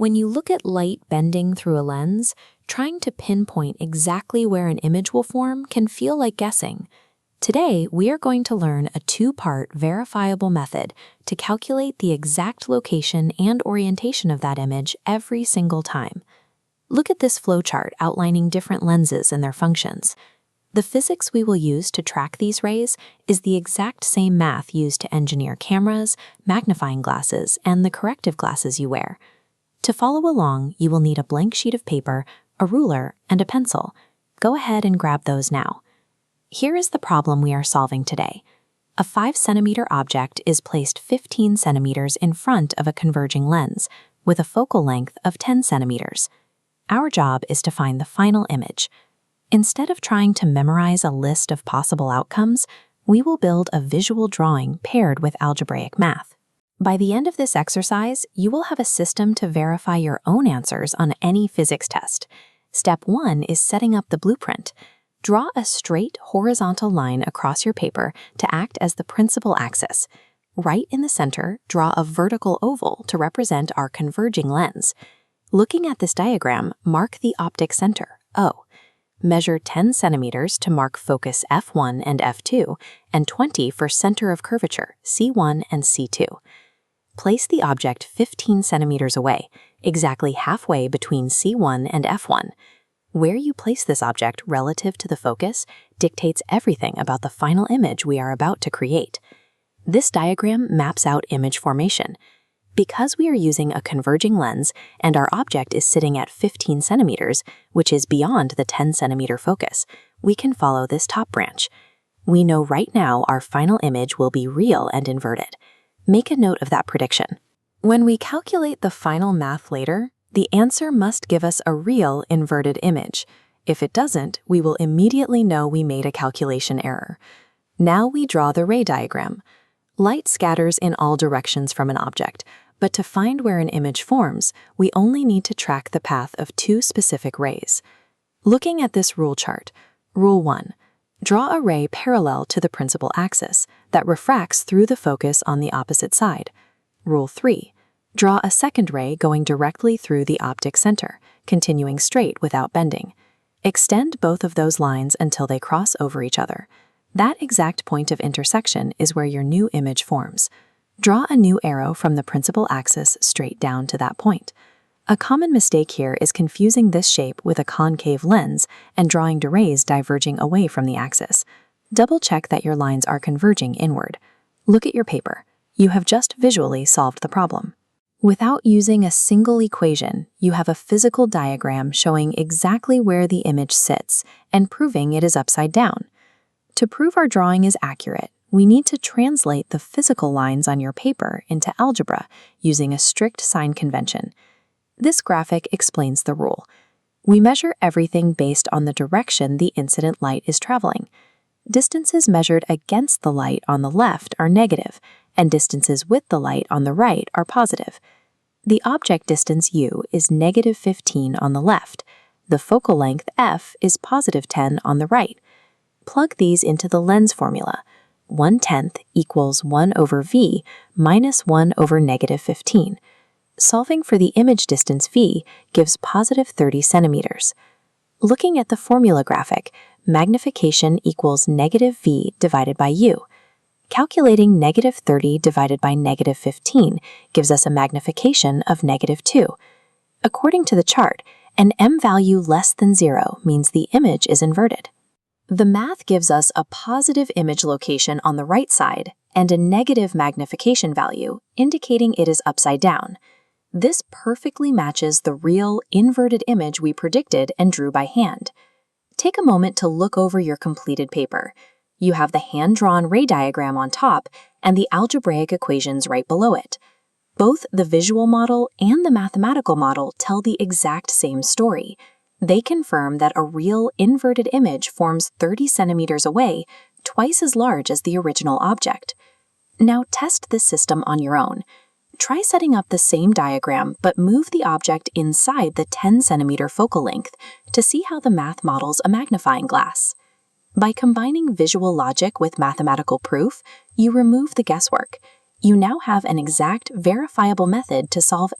When you look at light bending through a lens, trying to pinpoint exactly where an image will form can feel like guessing. Today, we are going to learn a two-part verifiable method to calculate the exact location and orientation of that image every single time. Look at this flowchart outlining different lenses and their functions. The physics we will use to track these rays is the exact same math used to engineer cameras, magnifying glasses, and the corrective glasses you wear. To follow along, you will need a blank sheet of paper, a ruler, and a pencil. Go ahead and grab those now. Here is the problem we are solving today. A 5-centimeter object is placed 15 centimeters in front of a converging lens, with a focal length of 10 centimeters. Our job is to find the final image. Instead of trying to memorize a list of possible outcomes, we will build a visual drawing paired with algebraic math. By the end of this exercise, you will have a system to verify your own answers on any physics test. Step 1 is setting up the blueprint. Draw a straight horizontal line across your paper to act as the principal axis. Right in the center, draw a vertical oval to represent our converging lens. Looking at this diagram, mark the optic center, O. Measure 10 centimeters to mark focus F1 and F2, and 20 for center of curvature, C1 and C2. Place the object 15 centimeters away, exactly halfway between C1 and F1. Where you place this object relative to the focus dictates everything about the final image we are about to create. This diagram maps out image formation. Because we are using a converging lens and our object is sitting at 15 centimeters, which is beyond the 10-centimeter focus, we can follow this top branch. We know right now our final image will be real and inverted. Make a note of that prediction. When we calculate the final math later, the answer must give us a real inverted image. If it doesn't, we will immediately know we made a calculation error. Now we draw the ray diagram. Light scatters in all directions from an object, but to find where an image forms, we only need to track the path of two specific rays. Looking at this rule chart, Rule 1. Draw a ray parallel to the principal axis that refracts through the focus on the opposite side. Rule 3. Draw a second ray going directly through the optic center, continuing straight without bending. Extend both of those lines until they cross over each other. That exact point of intersection is where your new image forms. Draw a new arrow from the principal axis straight down to that point. A common mistake here is confusing this shape with a concave lens and drawing rays diverging away from the axis. Double-check that your lines are converging inward. Look at your paper. You have just visually solved the problem. Without using a single equation, you have a physical diagram showing exactly where the image sits and proving it is upside down. To prove our drawing is accurate, we need to translate the physical lines on your paper into algebra using a strict sign convention. This graphic explains the rule. We measure everything based on the direction the incident light is traveling. Distances measured against the light on the left are negative, and distances with the light on the right are positive. The object distance u is negative 15 on the left. The focal length f is positive 10 on the right. Plug these into the lens formula. 1/10 equals 1 over v minus 1 over negative 15. Solving for the image distance v gives positive 30 centimeters. Looking at the formula graphic, magnification equals negative v divided by u. Calculating negative 30 divided by negative 15 gives us a magnification of negative 2. According to the chart, an m value less than 0 means the image is inverted. The math gives us a positive image location on the right side and a negative magnification value, indicating it is upside down. This perfectly matches the real inverted image we predicted and drew by hand. Take a moment to look over your completed paper. You have the hand-drawn ray diagram on top and the algebraic equations right below it. Both the visual model and the mathematical model tell the exact same story. They confirm that a real inverted image forms 30 centimeters away, twice as large as the original object. Now test this system on your own. Try setting up the same diagram, but move the object inside the 10-centimeter focal length to see how the math models a magnifying glass. By combining visual logic with mathematical proof, you remove the guesswork. You now have an exact, verifiable method to solve any